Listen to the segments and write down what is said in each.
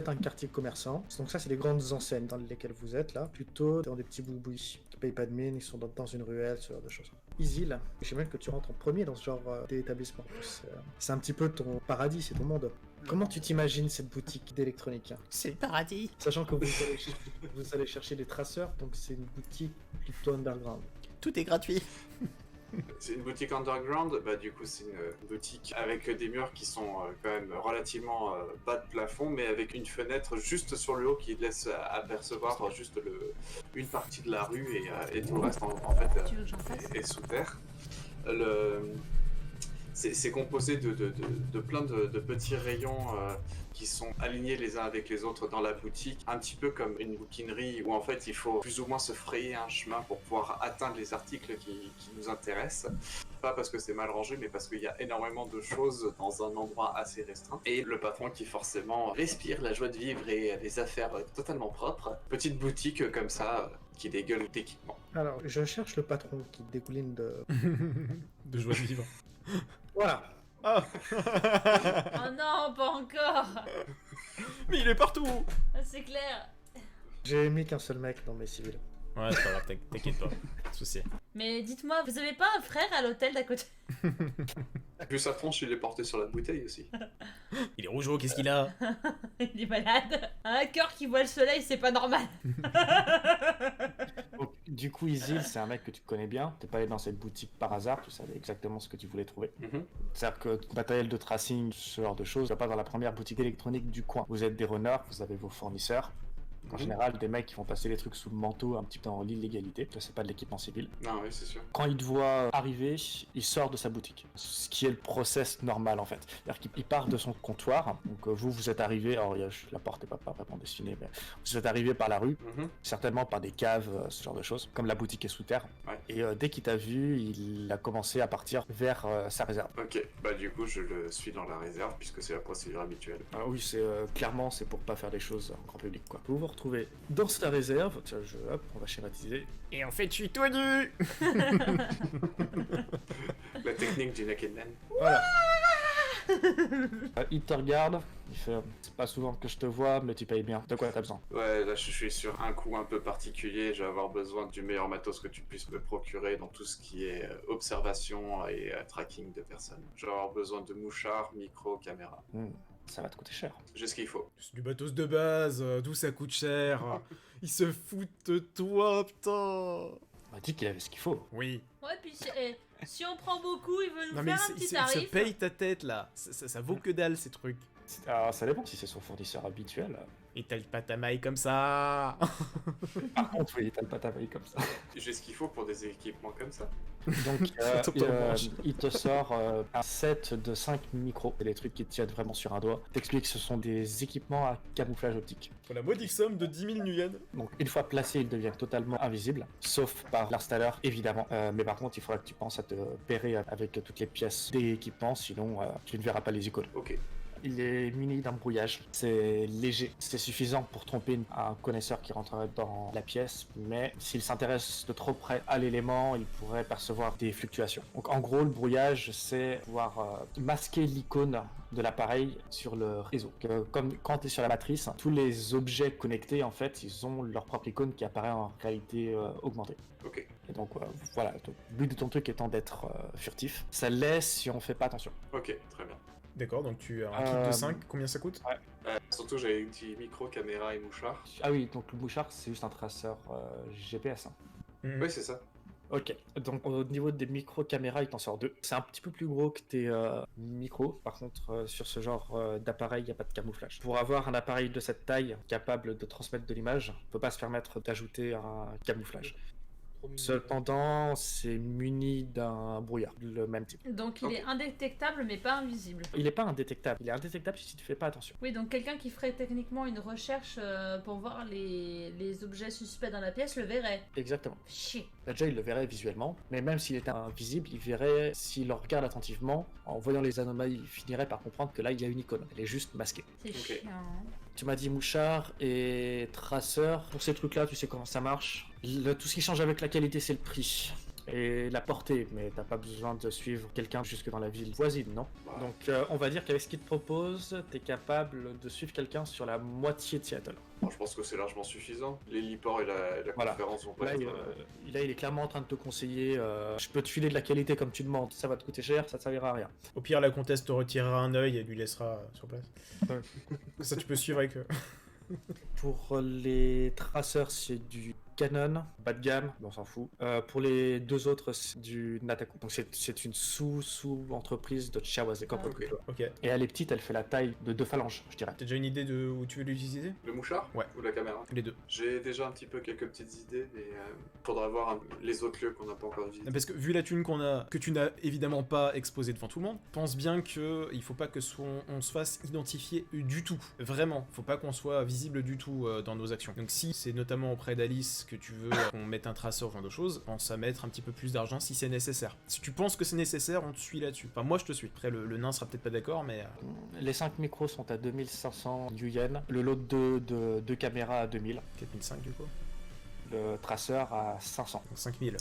c'est un quartier commerçant. Donc ça, c'est les grandes enseignes dans lesquelles vous êtes là. Plutôt dans des petits boui-boui. Qui payent pas de mine, ils sont dans une ruelle, ce genre de choses. Isil, j'aimerais que tu rentres en premier dans ce genre d'établissement. C'est un petit peu ton paradis, c'est ton monde. Comment tu t'imagines cette boutique d'électronique? C'est le paradis. Sachant que vous allez chercher des traceurs, donc c'est une boutique plutôt underground. Tout est gratuit. C'est une boutique underground, bah du coup c'est une boutique avec des murs qui sont quand même relativement bas de plafond, mais avec une fenêtre juste sur le haut qui laisse apercevoir juste une partie de la rue et tout le reste en fait est sous terre. C'est composé de plein de petits rayons qui sont alignés les uns avec les autres dans la boutique, un petit peu comme une bouquinerie où en fait il faut plus ou moins se frayer un chemin pour pouvoir atteindre les articles qui nous intéressent. Pas parce que c'est mal rangé, mais parce qu'il y a énormément de choses dans un endroit assez restreint. Et le patron qui forcément respire la joie de vivre et les affaires totalement propres. Petite boutique comme ça qui dégueule d'équipement. Alors, je cherche le patron qui dégouline de... De joie de vivre. Voilà. Ah. Oh non, pas encore. Mais il est partout. Ah, c'est clair. J'ai mis qu'un seul mec dans mes civils. Ouais, c'est pas grave, t'inquiète pas, pas de soucis. Mais dites-moi, vous avez pas un frère à l'hôtel d'à côté? Vu sa tronche, il est porté sur la bouteille aussi. Il est rougeau, qu'est-ce qu'il a? Il est malade. Un cœur qui voit le soleil, c'est pas normal. Donc, du coup, Isil, c'est un mec que tu connais bien. T'es pas allé dans cette boutique par hasard, tu savais exactement ce que tu voulais trouver. C'est-à-dire que matériel de tracing, ce genre de choses, tu vas pas dans la première boutique électronique du coin. Vous êtes des runners, vous avez vos fournisseurs. En général, des mecs qui vont passer les trucs sous le manteau un petit peu dans l'illégalité. Ça, c'est pas de l'équipement civil. Non, oui, c'est sûr. Quand il te voit arriver, il sort de sa boutique. Ce qui est le process normal, en fait. C'est-à-dire qu'il part de son comptoir. Donc, vous êtes arrivé, alors la porte n'est pas vraiment dessinée, mais vous êtes arrivé par la rue, certainement par des caves, ce genre de choses, comme la boutique est sous terre. Ouais. Et dès qu'il t'a vu, il a commencé à partir vers sa réserve. Ok, bah du coup, je le suis dans la réserve puisque c'est la procédure habituelle. Ah oui, c'est clairement, c'est pour pas faire des choses en grand public, quoi. Vous vous retrouvez dans sa réserve. Tiens, hop, on va schématiser. Et en fait, je suis tout nu. La technique du naked man. Voilà. Il te regarde, il fait c'est pas souvent que je te vois, mais tu payes bien. De quoi t'as besoin? Ouais, là je suis sur un coup un peu particulier, je vais avoir besoin du meilleur matos que tu puisses me procurer dans tout ce qui est observation et tracking de personnes. Je vais avoir besoin de mouchards, micro, caméra. Ça va te coûter cher. J'ai ce qu'il faut. C'est du matos de base, d'où ça coûte cher. Ils se foutent de toi, putain. On m'a dit qu'il avait ce qu'il faut. Oui. Ouais, puis si on prend beaucoup, il veut nous Non mais faire un petit il se tarif. paye ta tête là. Ça vaut que dalle ces trucs. Alors ça dépend si c'est son fournisseur habituel. Et t'as pas ta maille comme ça. Par contre, oui, t'as le patamaille comme ça. J'ai ce qu'il faut pour des équipements comme ça. Donc, Totalement. il te sort un set de 5 micros. C'est des trucs qui te tiennent vraiment sur un doigt. T'expliques que ce sont des équipements à camouflage optique. Pour la modique somme de 10 000 nuyen. Donc, une fois placé, il devient totalement invisible, sauf par l'installeur, évidemment. Mais par contre, il faudra que tu penses à te pairer avec toutes les pièces d'équipement, sinon tu ne verras pas les icônes. Ok. Il est muni d'un brouillage, c'est léger, c'est suffisant pour tromper un connaisseur qui rentrerait dans la pièce, mais s'il s'intéresse de trop près à l'élément, il pourrait percevoir des fluctuations. Donc en gros, le brouillage, c'est pouvoir masquer l'icône de l'appareil sur le réseau. Comme quand tu es sur la matrice, tous les objets connectés, en fait, ils ont leur propre icône qui apparaît en réalité augmentée. Ok. Et donc voilà, le but de ton truc étant d'être furtif, ça l'est si on fait pas attention. Ok, très bien. D'accord, donc tu as un kit de 5, combien ça coûte? Surtout, j'avais dit micro, caméra et mouchard. Ah oui, donc le mouchard, c'est juste un traceur GPS. Hein. Oui, c'est ça. Ok, donc au niveau des micro-caméras, il t'en sort 2. C'est un petit peu plus gros que tes micros. Par contre, sur ce genre d'appareil, il n'y a pas de camouflage. Pour avoir un appareil de cette taille capable de transmettre de l'image, on ne peut pas se permettre d'ajouter un camouflage. Cependant, c'est muni d'un brouillard, le même type. Donc il est indétectable mais pas invisible. Il n'est pas indétectable, il est indétectable si tu fais pas attention. Oui, donc quelqu'un qui ferait techniquement une recherche pour voir les objets suspects dans la pièce le verrait. Exactement. Chier. Là, déjà, il le verrait visuellement, mais même s'il était invisible, il verrait, s'il le regarde attentivement, en voyant les anomalies, il finirait par comprendre que là, il y a une icône, elle est juste masquée. C'est Ok. chiant. Tu m'as dit mouchard et traceur. Pour ces trucs-là, tu sais comment ça marche. Tout ce qui change avec la qualité, c'est le prix. et la portée, mais t'as pas besoin de suivre quelqu'un jusque dans la ville voisine, non? Bah, Donc on va dire qu'avec ce qu'il te propose, t'es capable de suivre quelqu'un sur la moitié de Seattle. bon, je pense que c'est largement suffisant. L'héliport et la Voilà. conférence vont pas Là, être... il est clairement en train de te conseiller, je peux te filer de la qualité comme tu demandes, ça va te coûter cher, ça te servira à rien. Au pire, la comtesse te retirera un œil et lui laissera sur place. Ouais. Ça, tu peux suivre avec eux. Pour les traceurs, c'est du Canon, bas de gamme, on s'en fout. Pour les deux autres, c'est du Nataku. Donc c'est une sous-entreprise de Chawase Corporate. Ok. Ok. Et elle est petite, elle fait la taille de 2 phalanges, je dirais. T'as déjà une idée de où tu veux l'utiliser? Le mouchard? Ouais. Ou la caméra? Les deux. J'ai déjà un petit peu quelques petites idées, et faudra voir les autres lieux qu'on n'a pas encore visités. Parce que vu la thune qu'on a, que tu n'as évidemment pas exposée devant tout le monde, pense bien que il faut pas que on se fasse identifier du tout. Vraiment, faut pas qu'on soit visible du tout dans nos actions. Donc si c'est notamment auprès d'Alice que tu veux qu'on mette un traceur, ce genre de choses, pense à mettre un petit peu plus d'argent si c'est nécessaire. Si tu penses que c'est nécessaire, on te suit là-dessus. Enfin moi je te suis. Après le nain sera peut-être pas d'accord, mais... Les 5 micros sont à 2500 yen, le lot de 2 caméras à 2000, 4005 du coup. le traceur à 500. Donc 5000.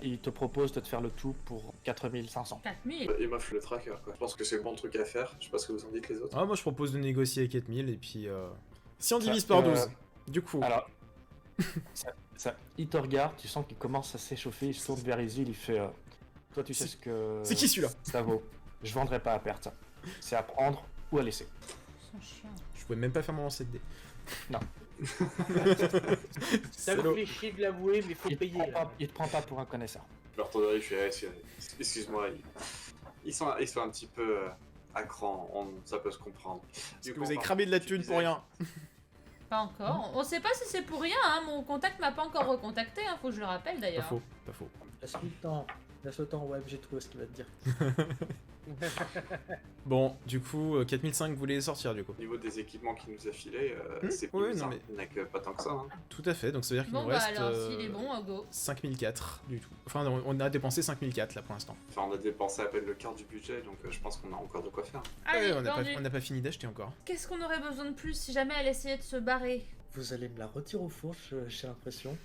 Il te propose de te faire le tout pour 4500. 4000. Il m'offre le tracker, quoi. Je pense que c'est le bon truc à faire. Je sais pas ce que vous en dites les autres. Ah moi je propose de négocier à 4000 et puis... Si on divise Ça, par 12, du coup... Alors, il te regarde, tu sens qu'il commence à s'échauffer, il se tourne vers Isil, il fait toi tu sais C'est- ce que C'est qui celui-là? ça vaut. Je vendrai pas à perte ça. C'est à prendre ou à laisser. Ils sont chiants. Je pouvais même pas faire mon lancer de dés. Non. Ça me fait chier de l'avouer, mais faut payer. là. Il te prend pas pour un connaisseur. Je leur tournerai, je fais, excuse-moi, ils sont un petit peu à cran, ça peut se comprendre. Parce que vous avez cramé de la thune pour rien. Pas encore. On sait pas si c'est pour rien, hein. Mon contact m'a pas encore recontacté, hein. Faut que je le rappelle Pas d'ailleurs. faux, pas faux. Laisse le temps, ouais, j'ai trouvé ce qu'il va te dire. Bon, du coup, 4005, vous voulez sortir du coup. Au niveau des équipements qu'il nous a filés, c'est ouais, plus non, ça. mais- Il n'y en a que pas tant que ça. Hein. Tout à fait, donc ça veut dire qu'il Bon nous bah reste alors, s'il est bon, go. 5004 du tout. Enfin, on a dépensé 5004 là pour l'instant. Enfin, on a dépensé à peine le quart du budget, donc je pense qu'on a encore de quoi faire. Allez, Ouais, vendu. on n'a pas fini d'acheter encore. Qu'est-ce qu'on aurait besoin de plus si jamais elle essayait de se barrer? Vous allez me la retirer au fourche, j'ai l'impression.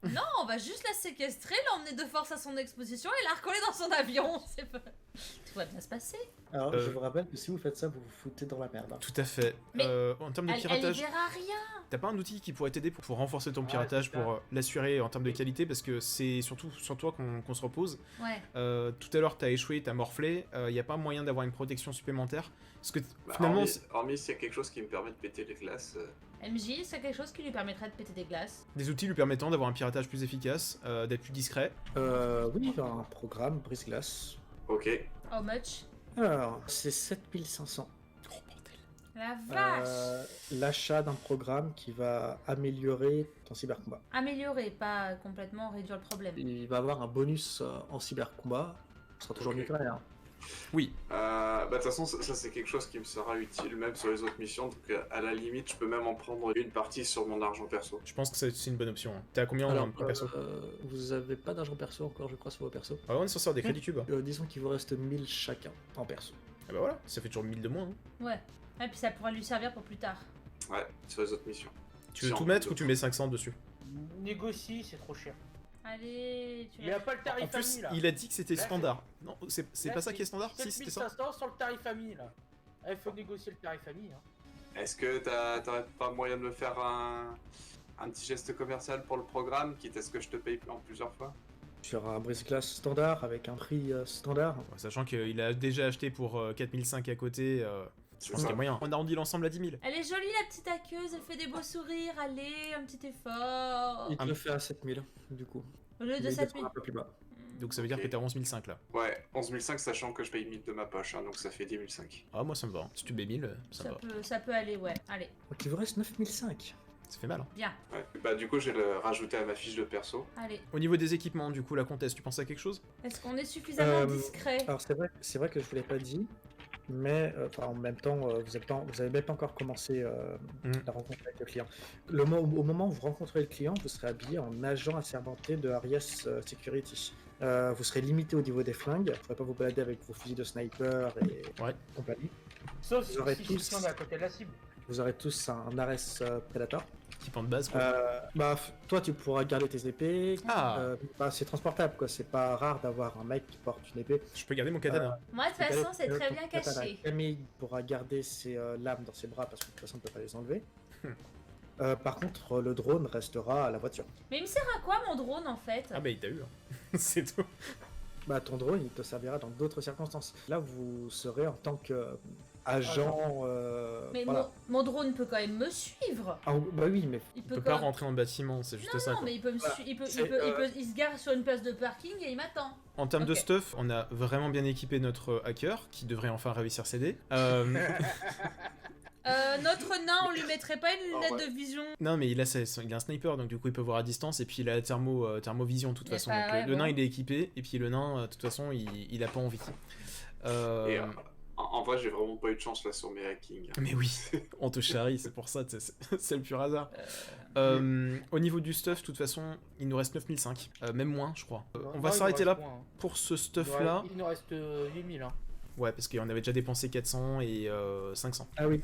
Non, on va juste la séquestrer, l'emmener de force à son exposition et la recoller dans son avion. C'est pas... Tout va bien se passer. Alors, Euh. je vous rappelle que si vous faites ça, vous vous foutez dans la merde. Hein. Tout à fait. Mais En termes de Elle y piratage, verra rien. t'as pas un outil qui pourrait t'aider pour renforcer ton Ouais, piratage, c'est ça. pour l'assurer en termes de qualité, parce que c'est surtout sur toi qu'on se repose. Ouais. Tout à l'heure, t'as échoué, t'as morflé. Y a pas moyen d'avoir une protection supplémentaire. Parce que Bah, finalement, hormis s'il y a quelque chose qui me permet de péter les glaces. MJ, c'est quelque chose qui lui permettrait de péter des glaces. des outils lui permettant d'avoir un piratage plus efficace, d'être plus discret. Oui, un programme brise-glace. Ok. How much? Alors, c'est 7500. Oh bordel. La vache. L'achat d'un programme qui va améliorer ton cybercombat. Améliorer, pas complètement réduire le problème. Il va avoir un bonus en cybercombat. Ce sera toujours Ok. mieux que rien. Oui, Bah, de toute façon, ça c'est quelque chose qui me sera utile même sur les autres missions. Donc, à la limite, je peux même en prendre une partie sur mon argent perso. je pense que c'est une bonne option. hein. T'es à combien Alors, en perso vous avez pas d'argent perso encore, je crois, sur vos persos. Ah ouais, on est censé avoir des crédits cubes. Disons qu'il vous reste 1000 chacun en perso. Ah bah voilà, ça fait toujours 1000 de moins. hein. Ouais. Et puis ça pourra lui servir pour plus tard. Ouais, sur les autres missions. Tu veux Si tout on- mettre ou tu mets 500 dessus? Négocie, c'est trop cher. Allez, tu Il a pas le tarif En plus, ami là. il a dit que c'était Là, standard. Non, c'est Là, pas ça qui est standard? Si, c'était ça. 7500 sur le tarif ami là. Il faut négocier le tarif ami. Hein. Est-ce que t'aurais pas moyen de me faire un petit geste commercial pour le programme, quitte à ce que je te paye en plusieurs fois? Sur un brise-glace standard, avec un prix standard. Ouais, sachant qu'il a déjà acheté pour 4005 à côté, je pense qu'il y a moyen. On arrondit l'ensemble à 10 000. Elle est jolie la petite aqueuse, elle fait des beaux sourires, allez, un petit effort. Il te le fait à 7000, du coup. Au lieu de Mais il 7000. descend un peu plus bas. Donc ça veut dire Ok. que t'es à 11 500 là. Ouais, 11 500, sachant que je paye 1000 de ma poche, hein, donc ça fait 10 500. Ah, moi ça me va. hein. Si tu mets 1000, ça me va. Ça peut aller, ouais. Allez, Donc il vous reste 9005. Ça fait mal. hein. bien. Ouais. Bah, du coup, je vais le rajouter à ma fiche de perso. Allez. Au niveau des équipements, du coup, la comtesse, tu penses à quelque chose? Est-ce qu'on est suffisamment Euh, discret? Alors c'est vrai que je vous l'ai pas dit, mais enfin, en même temps, vous avez même pas encore commencé la rencontre avec le client. Au moment où vous rencontrez le client, vous serez habillé en agent assermenté de Arias Security. Vous serez limité au niveau des flingues, vous ne pourrez pas vous balader avec vos fusils de sniper et Ouais. compagnie. Sauf Vous aurez si tous- on est à côté de la cible. Vous aurez tous un Ares Predator. Équipement de base, quoi. Toi, tu pourras garder tes épées. Ah. C'est transportable, quoi. C'est pas rare d'avoir un mec qui porte une épée. Je peux garder mon katana. Moi, de toute façon, c'est très bien Katana. caché. Camille pourra garder ses lames dans ses bras parce que de toute façon, on peut pas les enlever. Par contre, le drone restera à la voiture. Mais il me sert à quoi mon drone en fait? Ah bah il t'a eu, hein. C'est tout. Bah, ton drone, il te servira dans d'autres circonstances. Là, vous serez en tant que agent. Mais voilà. mon drone peut quand même me suivre. Ah, bah oui, mais Il peut pas rentrer dans le bâtiment, c'est juste ça. Non, quoi. mais il peut me Voilà. suivre. Il se gare sur une place de parking et il m'attend. En termes de Ok. stuff, on a vraiment bien équipé notre hacker, qui devrait enfin réussir ses dés. Notre nain, on lui mettrait pas une lunette ouais. de vision? Non, mais il a un sniper, donc du coup il peut voir à distance, et puis il a la thermovision de toute Mais façon. pas- Donc, ouais, le nain bon. il est équipé, et puis le nain, de toute façon, il a pas envie. Et en vrai, j'ai vraiment pas eu de chance là sur mes hackings. Mais oui, on te charrie, c'est pour ça, c'est le pur hasard. Au niveau du stuff, de toute façon, il nous reste 9005, même moins, je crois. On va s'arrêter là pour ce stuff-là. Il nous reste 8000. Hein. Ouais, parce qu'on avait déjà dépensé 400 et 500. Ah oui,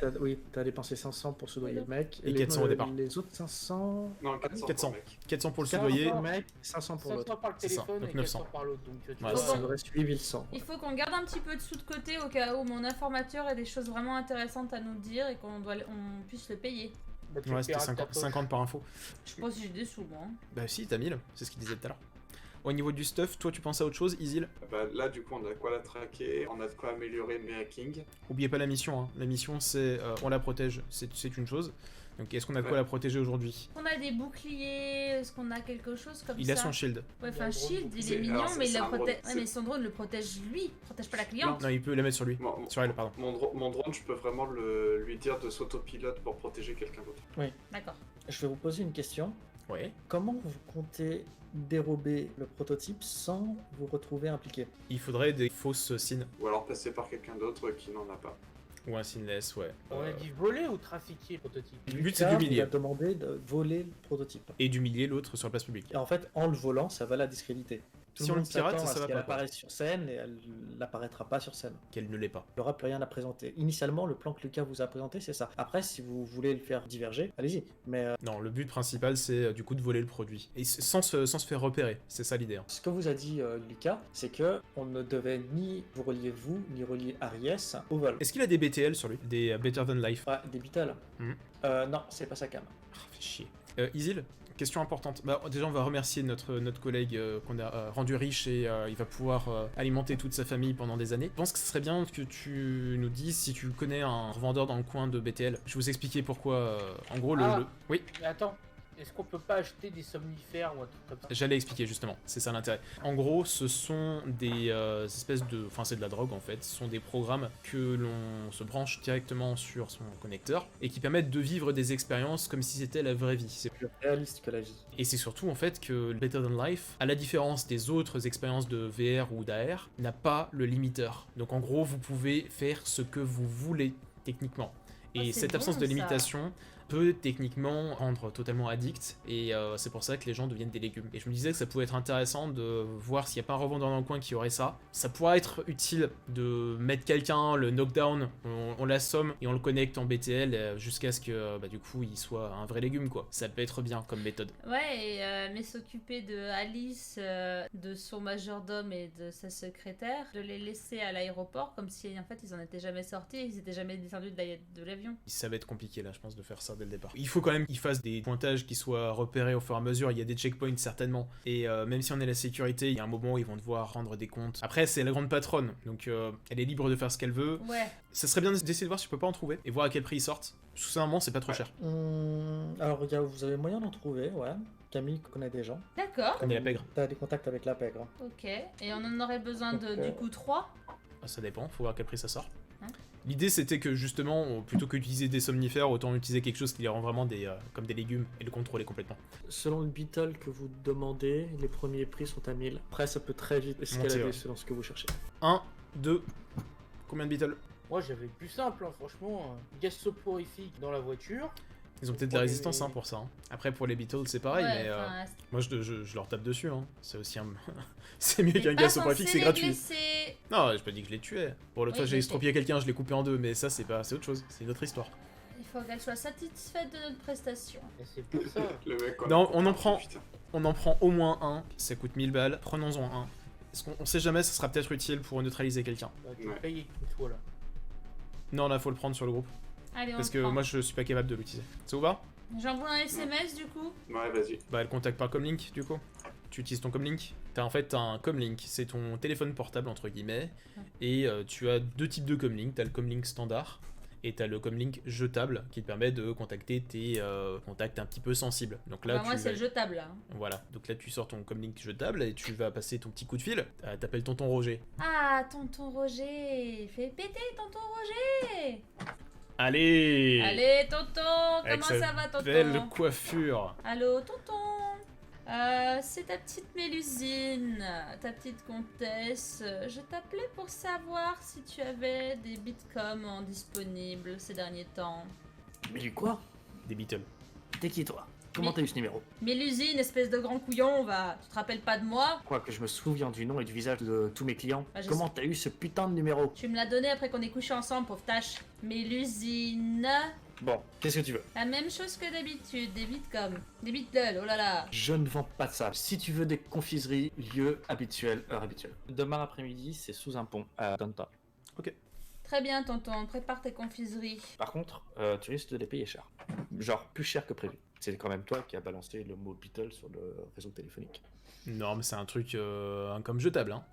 t'as dépensé 500 pour soudoyer le mec. Et 400 au départ. Les autres 500. Non, 400. 400. pour le mec. 400 pour le 400 soudoyer. pour le mec, 500 pour 500 l'autre. par le C'est ça, téléphone donc et 900. 400 par l'autre. Donc tu Ouais, vois, c'est Il me reste 8100. Il faut qu'on garde un petit peu de sous de côté au cas où mon informateur ait des choses vraiment intéressantes à nous dire et on puisse le payer. bah, tu Ouais, le c'était paieras de ta 50, poche. 50 par info. Je sais pas si j'ai des sous, moi. Bah si, t'as 1000, c'est ce qu'il disait tout à l'heure. Au niveau du stuff, toi tu penses à autre chose, Isil? Bah, là, du coup, on a de quoi la traquer, on a de quoi améliorer mes hackings. Oubliez pas la mission, hein. La mission c'est on la protège, c'est une chose. Donc est-ce qu'on a de quoi Ouais. la protéger aujourd'hui? On a des boucliers, est-ce qu'on a quelque chose comme Il ça? a son shield. Ouais, enfin, Il a un drone, Shield, il c'est- est mignon, alors, c'est- mais il c'est la un drone, protège. Ouais, c'est- mais son drone le protège lui, protège pas la cliente. Non, il peut la mettre sur lui. Mon, Sur elle, pardon. mon drone, je peux vraiment lui dire de s'autopilote pour protéger quelqu'un d'autre. D'accord. Je vais vous poser une question. Ouais. Comment vous comptez dérober le prototype sans vous retrouver impliqué? Il faudrait des fausses signes. Ou alors passer par quelqu'un d'autre qui n'en a pas. Ou un signless, ouais. On a dit voler ou trafiquer le prototype? Le but c'est Lucas d'humilier. vous a demandé de voler le prototype. Et d'humilier l'autre sur la place publique. Et en fait, en le volant, ça va la discréditer. Tout Si le on le monde pirate, s'attend à ça ce va qu'elle pas, quoi. apparaisse sur scène et elle n'apparaîtra pas sur scène. Qu'elle ne l'est pas. Il n'y aura plus rien à présenter. Initialement, le plan que Lucas vous a présenté, c'est ça. Après, si vous voulez le faire diverger, allez-y. Mais Non, le but principal c'est du coup de voler le produit. Et sans se faire repérer, c'est ça l'idée. Hein. ce que vous a dit Lucas, c'est que on ne devait ni vous relier vous, ni relier Aries au vol. Est-ce qu'il a des BTL sur lui? Des Better Than Life? Ouais, des Beatles. Mhm. Non, c'est pas sa cam. Ah, fait chier. Isil, question importante. Bah, déjà, on va remercier notre collègue qu'on a rendu riche et il va pouvoir alimenter toute sa famille pendant des années. Je pense que ce serait bien que tu nous dises si tu connais un revendeur dans le coin de BTL. Je vais vous expliquer pourquoi. En gros, Ah. Oui, Mais attends, est-ce qu'on peut pas acheter des somnifères ou un truc comme ça? j'allais expliquer justement. C'est ça l'intérêt. En gros, ce sont des espèces de. Enfin, c'est de la drogue en fait. Ce sont des programmes que l'on se branche directement sur son connecteur et qui permettent de vivre des expériences comme si c'était la vraie vie. C'est Plus réaliste que la vie. Et c'est surtout en fait que Better Than Life, à la différence des autres expériences de VR ou d'AR, n'a pas le limiteur. Donc en gros, vous pouvez faire ce que vous voulez techniquement. Et c'est cette bon, absence de ça. limitation peut techniquement rendre totalement addict, et c'est pour ça que les gens deviennent des légumes. Et je me disais que ça pouvait être intéressant de voir s'il n'y a pas un revendeur dans le coin qui aurait ça. Ça pourrait être utile de mettre quelqu'un, le knockdown, on l'assomme et on le connecte en BTL jusqu'à ce que du coup il soit un vrai légume quoi. Ça peut être bien comme méthode. Ouais, mais s'occuper de Alice, de son majordome et de sa secrétaire, de les laisser à l'aéroport comme si en fait ils en étaient jamais sortis, ils étaient jamais descendus de l'avion. Ça va être compliqué là je pense de faire ça dès le départ. Il faut quand même qu'ils fassent des pointages qui soient repérés au fur et à mesure, il y a des checkpoints certainement, et même si on est la sécurité, il y a un moment où ils vont devoir rendre des comptes. Après c'est la grande patronne, donc elle est libre de faire ce qu'elle veut. Ouais. Ça serait bien d'essayer de voir si je peux pas en trouver, et voir à quel prix ils sortent. Tout simplement c'est pas trop cher. Alors, vous avez moyen d'en trouver, ouais. Camille connaît des gens. D'accord. Connais la pègre. T'as des contacts avec la pègre. Ok. Et on en aurait besoin de Donc, du coup 3. Ah, ça dépend, faut voir à quel prix ça sort. Hein. L'idée c'était que justement, plutôt qu'utiliser des somnifères, autant utiliser quelque chose qui les rend vraiment comme des légumes et le contrôler complètement. Selon le Beetle que vous demandez, les premiers prix sont à 1000. Après, ça peut très vite escalader ouais. selon ce que vous cherchez. 1, 2, combien de Beatles? Moi j'avais plus simple, hein, franchement. Gaz soporifique dans la voiture. Ils ont peut-être de la résistance pour ça. Hein. Après pour les Beatles c'est pareil, Ouais, mais enfin, moi je leur tape dessus. Hein. C'est aussi un... c'est mieux t'es qu'un pas gaz soporifique, censé c'est les gratuit. blesser. Non, j'ai pas dit que je les tuais. Pour l'autre Oui, fois j'ai mais estropié quelqu'un, je l'ai coupé en deux, mais ça c'est autre chose, c'est une autre histoire. Il faut qu'elle soit satisfaite de notre prestation. Et c'est pour ça. Le mec, Non, on en prend. Putain. On en prend au moins un, ça coûte 1000 balles, prenons-en un. Parce qu'on sait jamais, ça sera peut-être utile pour neutraliser quelqu'un. Bah, tu Ouais. payes une fois là. Non, là, faut le prendre sur le groupe. Allez, on Parce que le prend. moi, je suis pas capable de l'utiliser. Ça vous va? J'envoie un SMS du coup. Ouais, vas-y. Bah, elle contacte par Comlink, du coup. Tu utilises ton Comlink. En fait, t'as un Comlink, c'est ton téléphone portable, entre guillemets. Et tu as deux types de Comlink. T'as le Comlink standard. Et t'as le Comlink jetable qui te permet de contacter tes contacts un petit peu sensibles. Donc là, Bah, moi, tu c'est vas- le jetable là. Voilà, donc là tu sors ton Comlink jetable et tu vas passer ton petit coup de fil. T'appelles tonton Roger. Ah, tonton Roger. Fais péter, tonton Roger. Allez Allez, tonton. Avec Comment sa ça va, tonton? Belle coiffure. Allô, tonton. C'est ta petite Mélusine, ta petite comtesse. Je t'appelais pour savoir si tu avais des bitcoms en disponibles ces derniers temps. Mais du quoi? Des Beatles. T'es qui toi? Comment Mais- t'as eu ce numéro? Mélusine, espèce de grand couillon, va. Tu te rappelles pas de moi? Quoi que je me souviens du nom et du visage de tous mes clients. Bah, je Comment t'as eu ce putain de numéro? Tu me l'as donné après qu'on ait couché ensemble, pauvre tâche. Mélusine. Bon, qu'est-ce que tu veux? La même chose que d'habitude, des bitcoms. Des Beatles, oh là là. Je ne vends pas de ça. Si tu veux des confiseries, lieu habituel, heure habituelle. Demain après-midi, c'est sous un pont à Downtown. Très bien, tonton, prépare tes confiseries. Par contre, tu risques de les payer cher. Genre plus cher que prévu. C'est quand même toi qui as balancé le mot Beatles sur le réseau téléphonique. Non, mais c'est un truc un comme jetable, hein.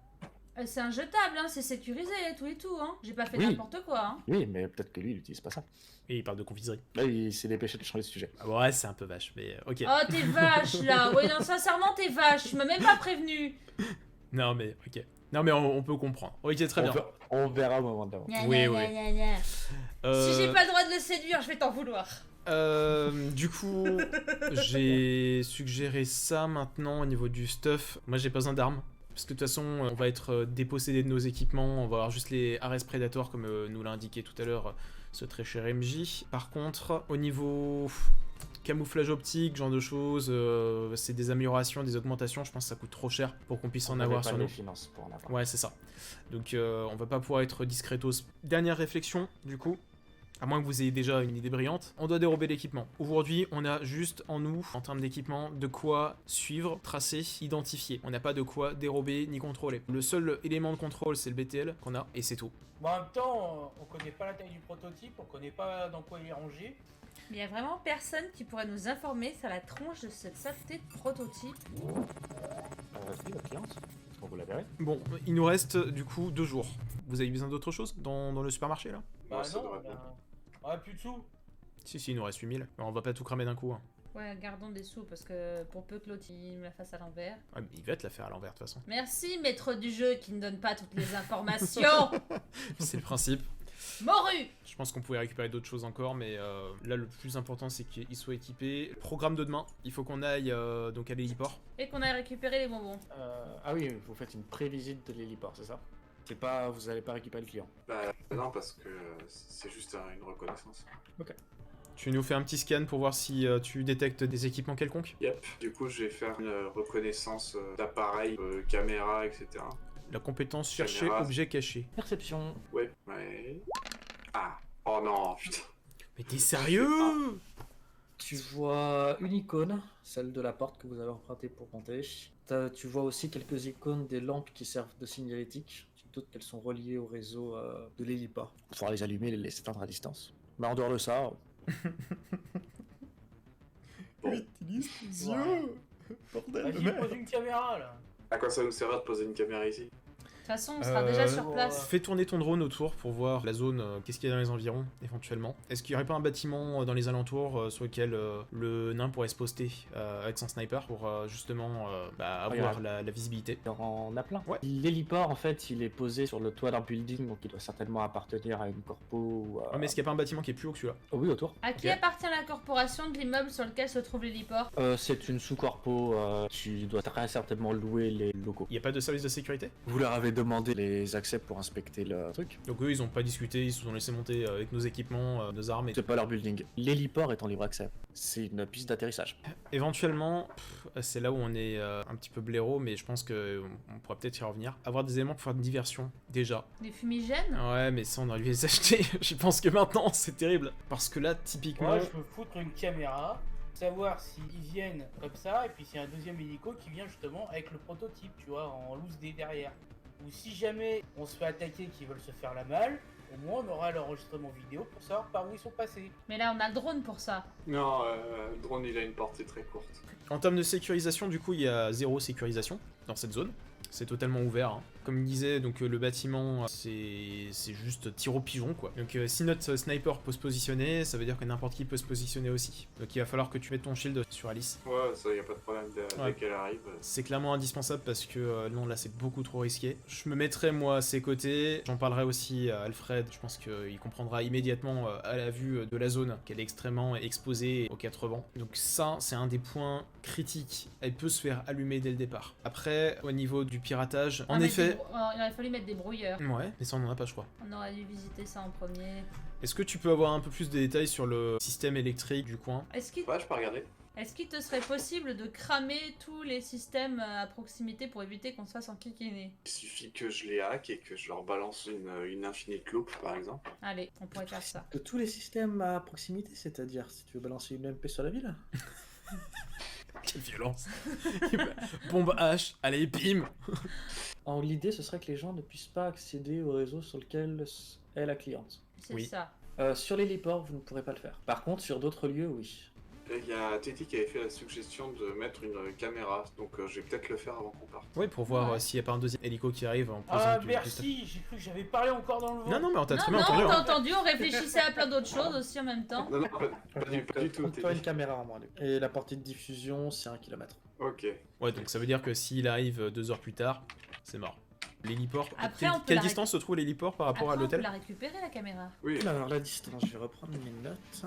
C'est un jetable, hein, c'est sécurisé et tout, hein. J'ai pas fait Oui. n'importe quoi, hein. Oui, mais peut-être que lui, il n'utilise pas ça. Et il parle de confiserie. Là, il s'est dépêché de changer de sujet. Ah ouais, c'est un peu vache, mais ok. Oh, t'es vache là. Oui, non, sincèrement, t'es vache. Tu m'as même pas prévenu. Non, mais ok. Non, mais on peut comprendre. Ok, très bien. On verra au moment d'avant. Gna, Oui, gna, oui. gna, gna, gna. Euh, Si j'ai pas le droit de le séduire, je vais t'en vouloir. Du coup, j'ai suggéré ça maintenant au niveau du stuff. Moi, j'ai pas besoin d'armes. Parce que de toute façon, on va être dépossédé de nos équipements. On va avoir juste les Ares Predator, comme nous l'a indiqué tout à l'heure ce très cher MJ. Par contre, au niveau camouflage optique, genre de choses, c'est des améliorations, des augmentations. Je pense que ça coûte trop cher pour qu'on puisse en avoir sur les nous. finances pour en avoir. Ouais, c'est ça. Donc, on va pas pouvoir être discretos. Dernière réflexion, du coup. À moins que vous ayez déjà une idée brillante, on doit dérober l'équipement. Aujourd'hui, on a juste en nous, en termes d'équipement, de quoi suivre, tracer, identifier. On n'a pas de quoi dérober ni contrôler. Le seul élément de contrôle, c'est le BTL qu'on a, et c'est tout. Bon, en même temps, on connaît pas la taille du prototype, on connaît pas dans quoi il est rangé. Mais il y a vraiment personne qui pourrait nous informer sur la tronche de cette saleté de prototype. Oui, la cliente. Est-ce qu'on vous la verrez? Bon, il nous reste du coup 2 jours. Vous avez besoin d'autre chose dans le supermarché là? Bah Ouais, ça non, devrait bien. on a plus de sous. Si, il nous reste 8000. Mais on va pas tout cramer d'un coup. Hein. Ouais, gardons des sous parce que pour peu que l'autre il me la fasse à l'envers. Ah, mais il va te la faire à l'envers de toute façon. Merci, maître du jeu qui ne donne pas toutes les informations. C'est le principe. Morue. Je pense qu'on pouvait récupérer d'autres choses encore, mais là le plus important c'est qu'il soit équipé. Programme de demain, il faut qu'on aille donc à l'héliport. Et qu'on aille récupérer les bonbons. Ah oui, vous faites une prévisite de l'héliport, c'est ça? C'est pas, vous allez pas récupérer le client. Bah non, parce que c'est juste une reconnaissance. Tu nous fais un petit scan pour voir si tu détectes des équipements quelconques. Yep. Du coup, je vais faire une reconnaissance d'appareils, caméra, etc. La compétence chercher Caméra. objet caché. Perception. Ouais. Ouais. Ah. Oh non, putain. Mais t'es sérieux? Tu vois une icône, celle de la porte que vous avez empruntée pour monter. Tu vois aussi quelques icônes des lampes qui servent de signalétique. Tu te doutes qu'elles sont reliées au réseau de l'héliport. Il faudra les allumer et les laisser éteindre à distance. Mais en dehors de ça, Bon. Utilise tes Ouais. Bordel Vas-y, pose une caméra là. À quoi ça nous sert de poser une caméra ici? De toute façon, on sera déjà sur ouais. place. Fais tourner ton drone autour pour voir la zone, qu'est-ce qu'il y a dans les environs, éventuellement. Est-ce qu'il n'y aurait pas un bâtiment dans les alentours sur lequel le nain pourrait se poster avec son sniper pour justement avoir la visibilité? il y en a plein. Ouais. L'héliport, en fait, il est posé sur le toit d'un building, donc il doit certainement appartenir à une corpo ou à... Ouais, mais est-ce qu'il n'y a pas un bâtiment qui est plus haut que celui-là? Oh oui, autour. À qui Ok. appartient la corporation de l'immeuble sur lequel se trouve l'héliport? C'est une sous-corpo, tu dois très certainement louer les locaux. Il n'y a pas de service de sécurité? Vous leur avez demandé les accès pour inspecter le truc. Donc eux, ils ont pas discuté, ils se sont laissés monter avec nos équipements, nos armes. C'est pas leur building. L'héliport est en libre accès. C'est une piste d'atterrissage. Éventuellement, c'est là où on est un petit peu blaireau, mais je pense que on pourra peut-être y revenir. Avoir des éléments pour faire une diversion, déjà. Des fumigènes? Ouais, mais ça, on aurait dû les acheter. Je pense que maintenant, c'est terrible. Parce que là, typiquement... Moi, je peux foutre une caméra, savoir s'ils viennent comme ça, et puis s'il y a un deuxième hélico qui vient justement avec le prototype, tu vois, en loose day derrière. Ou si jamais on se fait attaquer qu'ils veulent se faire la malle, au moins on aura l'enregistrement vidéo pour savoir par où ils sont passés. Mais là, on a le drone pour ça. Non, le drone il a une portée très courte. En termes de sécurisation, du coup, il y a 0 sécurisation dans cette zone. C'est totalement ouvert. Hein. Comme il disait, donc le bâtiment, c'est juste tir au pigeon, quoi. Donc si notre sniper peut se positionner, ça veut dire que n'importe qui peut se positionner aussi. Donc il va falloir que tu mettes ton shield sur Alice. Ouais, ça y a pas de problème dès qu'elle arrive. C'est clairement indispensable parce que non, là c'est beaucoup trop risqué. Je me mettrai moi à ses côtés. J'en parlerai aussi à Alfred. Je pense qu'il comprendra immédiatement à la vue de la zone qu'elle est extrêmement exposée aux 4 vents. Donc ça, c'est un des points critiques. Elle peut se faire allumer dès le départ. Après, au niveau du piratage, en effet... Il aurait fallu mettre des brouilleurs. Ouais, mais ça on en a pas, je crois. On aurait dû visiter ça en premier. Est-ce que tu peux avoir un peu plus de détails sur le système électrique du coin? Est-ce qu'il Ouais, je peux regarder. te serait possible de cramer tous les systèmes à proximité pour éviter qu'on se fasse enquiquiner? Il suffit que je les hack et que je leur balance une infinite loop, par exemple. Allez, on pourrait faire ça. De tous les systèmes à proximité, c'est-à-dire si tu veux balancer une MP sur la ville? Quelle violence. Bombe H, allez, bim. L'idée, ce serait que les gens ne puissent pas accéder au réseau sur lequel est la cliente. C'est Oui. ça. Sur l'héliport, vous ne pourrez pas le faire. Par contre, sur d'autres lieux, oui. Il y a Teddy qui avait fait la suggestion de mettre une caméra, donc je vais peut-être le faire avant qu'on parte. Oui, pour voir Ouais. s'il n'y a pas un deuxième hélico qui arrive en posant Ah du merci, j'ai cru que j'avais parlé encore dans le vent. Non, non, mais on t'a très Non, bien non, entendu. t'as Hein. entendu, on réfléchissait à plein d'autres choses aussi en même temps. Non, pas du tout, On peut faire une Teddy. caméra en moins. Et la portée de diffusion, c'est 1 km. Ok. Ouais, donc ça veut dire que s'il arrive 2 heures plus tard, c'est mort. L'héliport. Après, on peut Quelle la distance se trouve l'héliport par rapport Après, à on peut l'hôtel? la récupérer la caméra. Oui, Alors, la distance, je vais reprendre mes notes.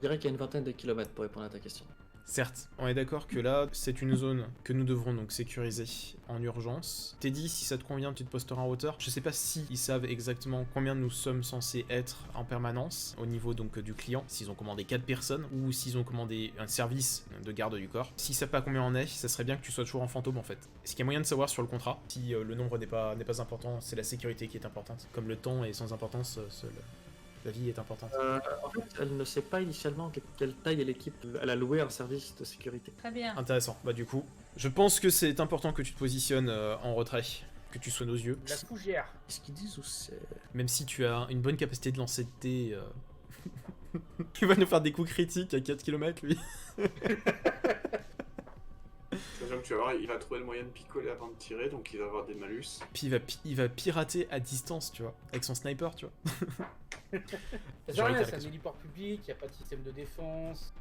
Je dirais qu'il y a une vingtaine de kilomètres pour répondre à ta question. Certes, on est d'accord que là, c'est une zone que nous devrons donc sécuriser en urgence. Teddy, si ça te convient, tu te posteras en hauteur. Je sais pas si ils savent exactement combien nous sommes censés être en permanence au niveau donc du client, s'ils ont commandé 4 personnes ou s'ils ont commandé un service de garde du corps. Si ça pas combien on est, ça serait bien que tu sois toujours en fantôme en fait. Est-ce qu'il y a moyen de savoir sur le contrat si le nombre n'est pas important, c'est la sécurité qui est importante. Comme le temps est sans importance, la vie est importante. En fait, elle ne sait pas initialement quelle taille est l'équipe. Elle a loué un service de sécurité. Très bien. Intéressant. Bah du coup, je pense que c'est important que tu te positionnes en retrait, que tu sois nos yeux. La fougère. Qu'est-ce qu'ils disent ou c'est... Même si tu as une bonne capacité de lancer de dés, il va nous faire des coups critiques à 4 km lui. sachant que tu vas voir, il va trouver le moyen de picoler avant de tirer, donc il va avoir des malus. Puis il va pirater à distance, tu vois, avec son sniper, tu vois. Ça J'aurais sert à rien, été c'est un question. héliport public, y a pas de système de défense.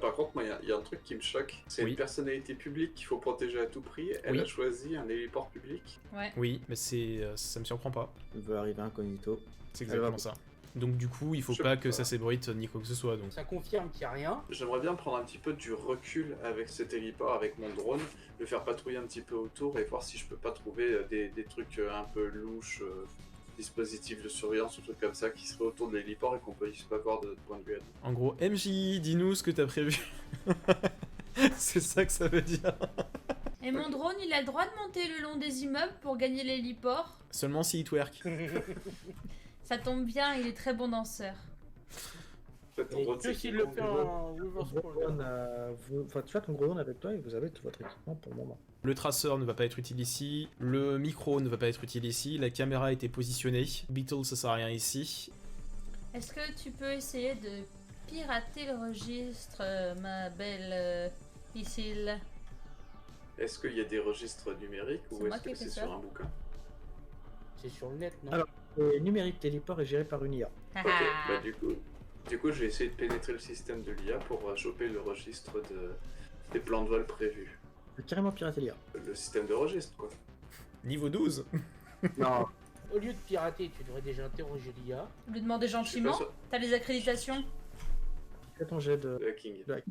Par contre, moi, il y a un truc qui me choque. C'est Oui. une personnalité publique qu'il faut protéger à tout prix. Elle Oui. a choisi un héliport public. Ouais. Oui, mais ça me surprend pas. Il veut arriver incognito. C'est Elle exactement va- ça. Donc du coup, il faut Je sais pas que pas. ça s'ébruite ni quoi que ce soit. Donc Ça confirme qu'il y a rien. J'aimerais bien prendre un petit peu du recul avec cet héliport, avec mon drone, le faire patrouiller un petit peu autour et voir si je peux pas trouver des trucs un peu louches, dispositifs de surveillance ou trucs comme ça qui seraient autour de l'héliport et qu'on peut pas voir de notre point de vue. en gros, MJ, dis-nous ce que t'as prévu. C'est ça que ça veut dire. Et mon drone, il a le droit de monter le long des immeubles pour gagner l'héliport. Seulement si il twerk. Ça tombe bien, il est très bon danseur. En fait, ton Et drone, que c'est s'il qui le compte. fait en reverse crawl. Enfin, tu as ton gros drone avec toi et vous avez tout votre équipement pour le moment. Le traceur ne va pas être utile ici, le micro ne va pas être utile ici, la caméra a été positionnée, Beetle ça sert à rien ici. Est-ce que tu peux essayer de pirater le registre, ma belle Isil? Est-ce qu'il y a des registres numériques C'est ou moi est-ce qui ai que fait c'est ça. sur un bouquin? C'est sur le net, non? Alors, le numérique téléport est géré par une IA. Ah Ok, ah. bah du coup, je vais essayer de pénétrer le système de l'IA pour choper le registre des plans de vol prévus. Tu peux carrément pirater l'IA. Le système de registre, quoi. Niveau 12. Non, Au lieu de pirater, tu devrais déjà interroger l'IA. Lui demander Je suis pas gentiment. sûr T'as les accréditations? fais ton jet de... de hacking. Ouais.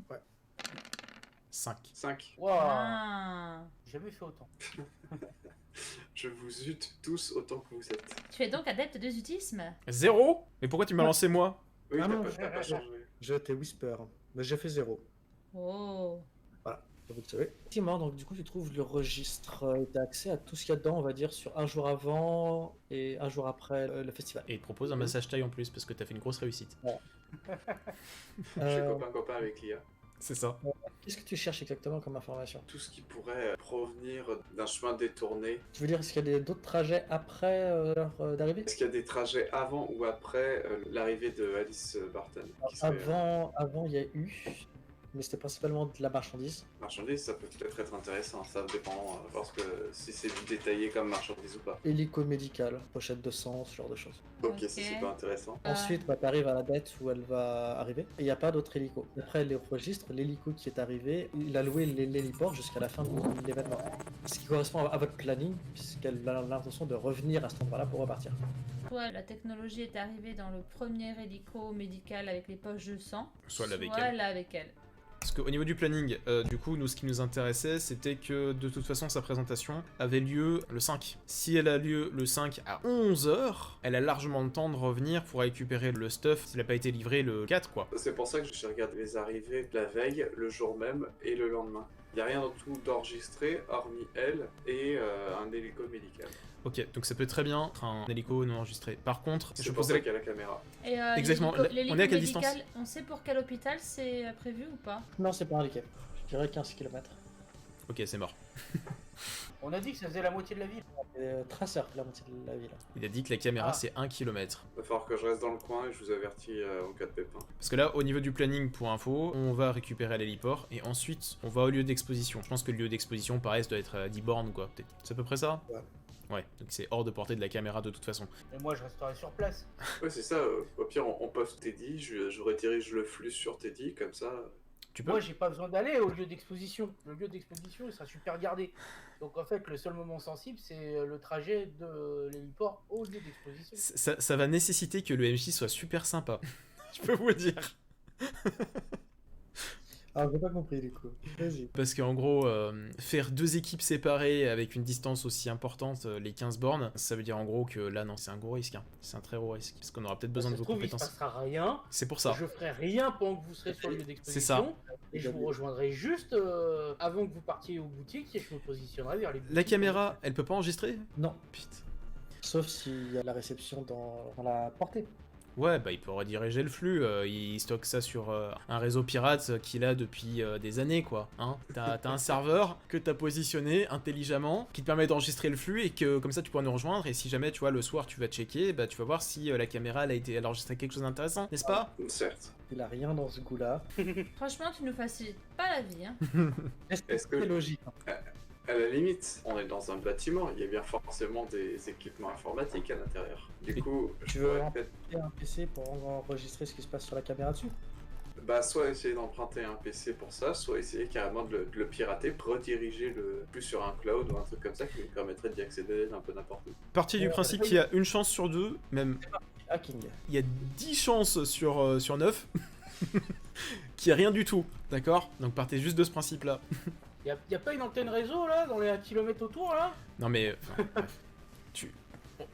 5. 5. Waouh, Ah. jamais fait autant. Je vous ute tous autant que vous êtes. Tu es donc adepte de zutisme? 0? Mais pourquoi tu m'as lancé moi? Oui, Ah t'as non, t'as pas changé. Je t'ai whisper. Mais j'ai fait 0. Oh. Vous le savez. Effectivement, donc du coup, tu trouves le registre. Tu as accès à tout ce qu'il y a dedans, on va dire, sur un jour avant et un jour après le festival. Et il te propose un massage taille en plus parce que t'as fait une grosse réussite. Je suis Euh, copain avec l'IA. C'est ça. Qu'est-ce que tu cherches exactement comme information? Tout ce qui pourrait provenir d'un chemin détourné. Tu veux dire, est-ce qu'il y a d'autres trajets après l'heure d'arrivée? Est-ce qu'il y a des trajets avant ou après l'arrivée de Alice Barton qui serait, Avant, il y a eu, mais c'était principalement de la marchandise. marchandise, ça peut peut-être être intéressant, ça dépend, parce que si c'est détaillé comme marchandise ou pas. Hélico-médical, pochette de sang, ce genre de choses. Ok, Ok. c'est super intéressant. Ensuite, tu arrives à la date où elle va arriver, et il n'y a pas d'autre hélico. Après les registres, l'hélico qui est arrivé, il a loué l'héliport jusqu'à la fin de l'événement. Ce qui correspond à votre planning, puisqu'elle a l'intention de revenir à cet endroit-là pour repartir. Soit la technologie est arrivée dans le premier hélico médical avec les poches de sang, Soit là avec elle. là avec elle. Parce qu'au niveau du planning, du coup, nous, ce qui nous intéressait, c'était que de toute façon, sa présentation avait lieu le 5. Si elle a lieu le 5 à 11h, elle a largement le temps de revenir pour récupérer le stuff s'il n'a pas été livré le 4, quoi. C'est pour ça que j'ai regardé les arrivées la veille, le jour même et le lendemain. Il n'y a rien du tout d'enregistré, hormis elle et un hélico médical. Ok, donc ça peut très bien être un hélico non enregistré. Par contre, C'est je pour posais ça la... qu'il y a la caméra. Et Exactement. l'hélico On est à quelle distance? médical, on sait pour quel hôpital c'est prévu ou pas? Non, c'est pas indiqué. Je dirais 15 km. Ok, c'est mort. On a dit que ça faisait la moitié de la ville. Traceur, la moitié de la ville. Il a dit que la caméra, Ah. c'est 1 km. Il va falloir que je reste dans le coin et je vous avertis en cas de pépin. Parce que là, au niveau du planning, pour info, on va récupérer l'héliport et ensuite, on va au lieu d'exposition. Je pense que le lieu d'exposition, pareil, ça doit être à 10 bornes, quoi. Peut-être. C'est à peu près ça? Ouais. Ouais, donc c'est hors de portée de la caméra de toute façon. Et moi, je resterai sur place. Ouais, c'est ça, au pire on poste Teddy, je redirige le flux sur Teddy, comme ça... Tu peux? Moi, j'ai pas besoin d'aller au lieu d'exposition. Le lieu d'exposition, il sera super gardé. Donc, en fait, le seul moment sensible, c'est le trajet de l'héliport au lieu d'exposition. Ça va nécessiter que le MJ soit super sympa. Je peux vous le dire. Ah, j'ai pas compris du coup. Vas-y. Parce qu'en gros, faire 2 équipes séparées avec une distance aussi importante, les 15 bornes, ça veut dire en gros que là, non, c'est un gros risque. Hein. C'est un très gros risque. Parce qu'on aura peut-être besoin Ça de se vos trouve, il se compétences. passera rien. C'est pour ça. Je ferai rien pendant que vous serez sur le lieu d'exposition. C'est ça. Et je vous rejoindrai juste avant que vous partiez aux boutiques et je me positionnerai vers les boutiques. La caméra, elle peut pas enregistrer? Non, Putain. sauf s'il y a la réception dans la portée. Ouais, bah il peut rediriger le flux, il stocke ça sur un réseau pirate qu'il a depuis des années, quoi. Hein, t'as un serveur que t'as positionné intelligemment, qui te permet d'enregistrer le flux et que comme ça tu pourras nous rejoindre, et si jamais, tu vois, le soir tu vas checker, bah tu vas voir si la caméra, elle a enregistré quelque chose d'intéressant, n'est-ce pas? Certes. Il a rien dans ce goût-là. Franchement, tu nous facilites pas la vie, hein. Est-ce que- C'est logique. À la limite, on est dans un bâtiment, il y a bien forcément des équipements informatiques à l'intérieur. Du coup, Tu je veux pourrais peut-être emprunter un PC pour enregistrer ce qui se passe sur la caméra dessus? soit essayer d'emprunter un PC pour ça, soit essayer carrément de le pirater, rediriger le plus sur un cloud ou un truc comme ça qui nous permettrait d'y accéder d'un peu n'importe où. Partie du principe qu'il y a une chance sur 2, même Hacking. il y a 10 chances sur 9, qu'il y a rien du tout, d'accord? Donc partez juste de ce principe-là. Y a pas une antenne réseau là, dans les 1 km autour là? Non mais, enfin, bref.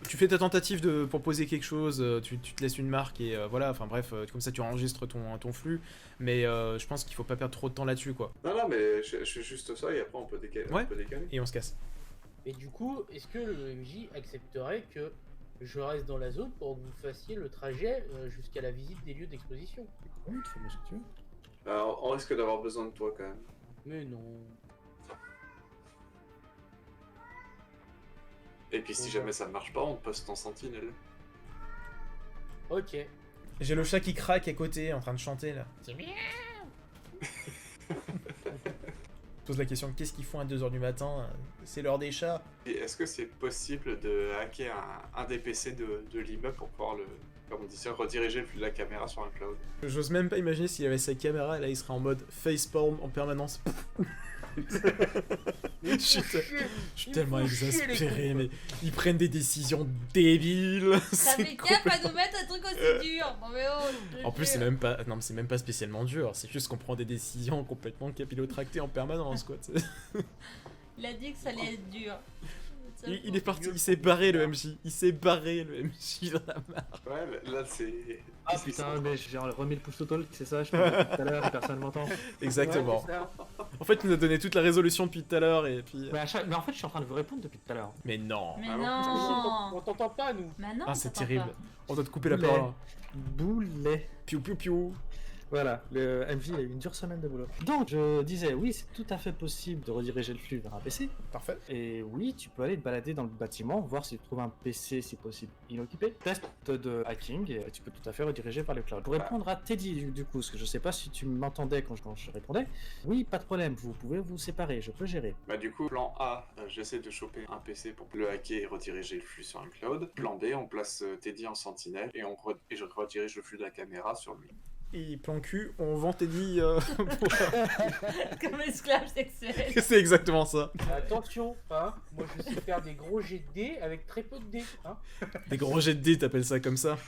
Tu fais ta tentative de proposer quelque chose, tu te laisses une marque et voilà, enfin bref, comme ça tu enregistres ton flux, mais je pense qu'il faut pas perdre trop de temps là-dessus, quoi. Non, mais je fais juste ça et après on peut décaler. Ouais. On peut décaler. Et on se casse. Et du coup, est-ce que le MJ accepterait que je reste dans la zone pour que vous fassiez le trajet jusqu'à la visite des lieux d'exposition? Oui, tu fais bien ce que tu veux. Alors, on risque d'avoir besoin de toi quand même. Mais non. Et puis si jamais ça ne marche pas, on te poste en sentinelle. Ok. J'ai le chat qui craque à côté, en train de chanter, là. C'est bien. Pose la question, qu'est-ce qu'ils font à 2h du matin? C'est l'heure des chats. Et est-ce que c'est possible de hacker un des PC de l'immeuble pour pouvoir comme on dit ça, rediriger le flux de la caméra sur un cloud? J'ose même pas imaginer s'il avait sa caméra, et là il serait en mode facepalm en permanence. Je suis Il tellement faut chier, les exaspéré, cons. mais ils prennent des décisions débiles. Ça C'est fait gaffe à complètement- nous mettre un truc aussi dur. Non mais oh, je te En plus, jure. c'est même pas, non, mais c'est même pas spécialement dur. C'est juste qu'on prend des décisions complètement capillotractées en permanence, quoi. tu sais. Il a dit que ça allait être dur. Il est parti, il s'est barré le MJ. Il s'est barré le MJ dans la marre. Ouais, là c'est. Ah putain, mais j'ai remis le push to talk, c'est ça, je parlais depuis tout à l'heure et personne ne m'entend. Exactement. Ouais, c'est ça. En fait, il nous a donné toute la résolution depuis tout à l'heure et puis. Mais en fait, je suis en train de vous répondre depuis tout à l'heure. Mais non. Mais Ah bon non. On t'entend pas, nous. Mais non, Ah, c'est t'entends terrible. pas. On doit te couper la Boulet. parole. Boulet. Piou piou piou. Voilà, le MJ a eu une dure semaine de boulot. Donc, je disais, oui, c'est tout à fait possible de rediriger le flux vers un PC. Parfait. Et oui, tu peux aller te balader dans le bâtiment, voir si tu trouves un PC, si possible, inoccupé. Test de hacking, et tu peux tout à fait rediriger vers le cloud. Pour répondre à Teddy, du coup, parce que je sais pas si tu m'entendais quand je répondais. Oui, pas de problème, vous pouvez vous séparer, je peux gérer. Bah du coup, plan A, j'essaie de choper un PC pour le hacker et rediriger le flux sur un cloud. Plan B, on place Teddy en sentinelle et je redirige le flux de la caméra sur lui. Et plan cul, on vend Teddy. Comme esclave sexuel. C'est exactement ça. Attention, hein. Moi, je sais faire des gros jets de dés avec très peu de dés, hein. Des gros jets de dés, t'appelles ça comme ça.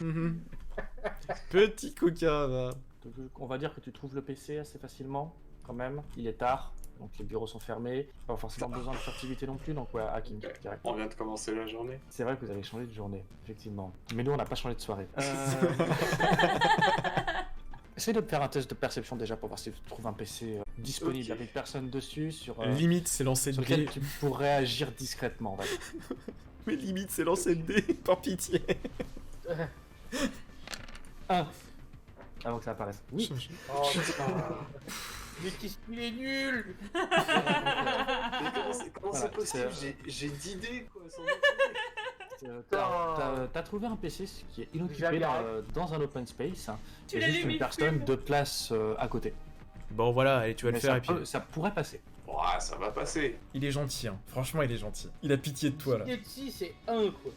Petit coquin, va. Donc, on va dire que tu trouves le PC assez facilement, quand même. Il est tard, donc les bureaux sont fermés. Pas forcément besoin de furtivité non plus, donc ouais, hacking direct. On vient de commencer la journée. C'est vrai que vous avez changé de journée, effectivement. Mais nous, on n'a pas changé de soirée. Essaye de me faire un test de perception déjà pour voir si tu trouves un PC disponible Ok. avec personne dessus sur, Limite, c'est lancé sur de lequel dés. tu pourrais agir discrètement. On va dire. Mais limite, c'est lancé de dés, par pitié. Avant que ça apparaisse. Oui. Oh putain. Mais qu'est-ce qu'il est nul. Mais comment Voilà, c'est possible? c'est- J'ai d'idées quoi. sans T'as trouvé un PC qui est inoccupé Jamais. dans un open space. Tu et l'as juste lu, une mais personne fume. de place à côté. Bon, voilà, allez, tu vas le Mais faire ça, et puis. ça pourrait passer. Ouais, ça va passer. Il est gentil, hein. Franchement, il est gentil. Il a pitié de toi, là. Tetsi, c'est un, quoi.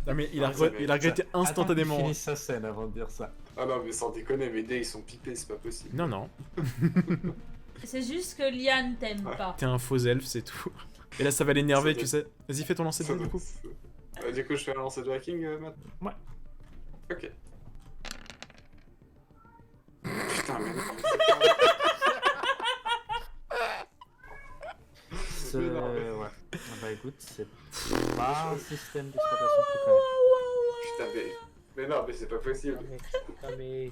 Non, mais il a, Ah, ça va il a regretté Attends qu'il instantanément. finisse sa scène avant de dire ça. Ah non, mais sans déconner, mes dés ils sont pipés, c'est pas possible. Non, non. C'est juste que Liane t'aime pas. T'es un faux elfe, c'est tout. Et là, ça va l'énerver, tu sais. Vas-y, fais ton lancer de Ça dés, du coup. Du coup, je fais un lancer de hacking maintenant. Ouais. Ok. Putain, mais non. C'est... Mais non, mais- Ouais. Bah écoute, c'est pas un système d'exploitation que tu connais. Putain, mais non, mais c'est pas possible. Non, mais...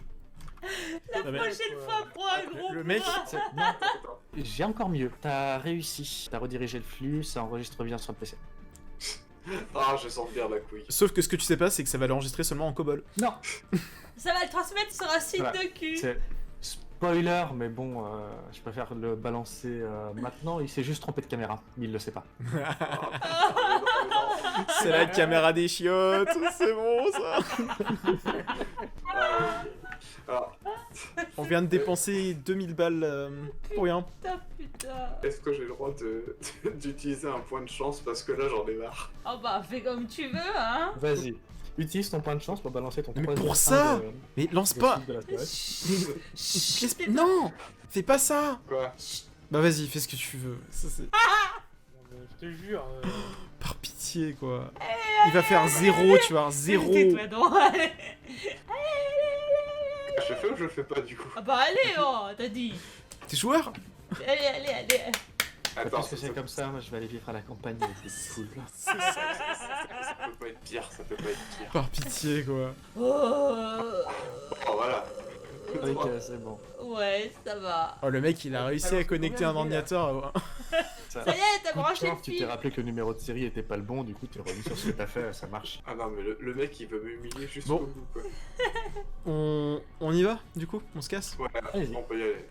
Non, mais- Prochaine fois, prends un gros Le mec, bras. Attends. J'ai encore mieux. T'as réussi. T'as redirigé le flux, ça enregistre bien sur le PC. Ah, je sens bien la couille. Sauf que ce que tu sais pas, c'est que ça va l'enregistrer seulement en COBOL. Non. Ça va le transmettre sur un site Voilà. de cul. C'est spoiler, mais bon, je préfère le balancer maintenant. Il s'est juste trompé de caméra. Il le sait pas. C'est la caméra des chiottes, c'est bon ça. Alors, On vient de dépenser 2000 balles pour rien. Putain. est-ce que j'ai le droit d'utiliser un point de chance parce que là j'en ai marre. Oh bah, fais comme tu veux, hein. Vas-y, utilise ton point de chance pour balancer ton Mais 3 pour ça Mais lance pas. Non, fais pas ça. Quoi? Bah vas-y, fais ce que tu veux. Ça, c'est- Non, mais je te jure... Par pitié quoi. Il va faire 0, tu vois, 0. Tais-toi donc, allez. Je fais ou je fais pas du coup? Ah bah allez, oh, t'as dit. T'es joueur? Allez, allez, allez. Attends, Parce que c'est comme ça, moi je vais aller vivre à la campagne avec des foules. ça peut pas être pire, ça peut pas être pire. Par pitié quoi. Oh. Oh voilà. Ok, c'est bon. Ouais, ça va. Oh le mec il a réussi à connecter un ordinateur. Ça y est, t'as Coup de branché le chance, tu t'es fil. rappelé que le numéro de série était pas le bon, du coup t'es revenu sur ce que t'as fait, ça marche. Ah non, mais le mec il veut m'humilier jusqu'au Bon. bout quoi. On y va du coup? On se casse? Ouais, Allez-y. on peut y aller.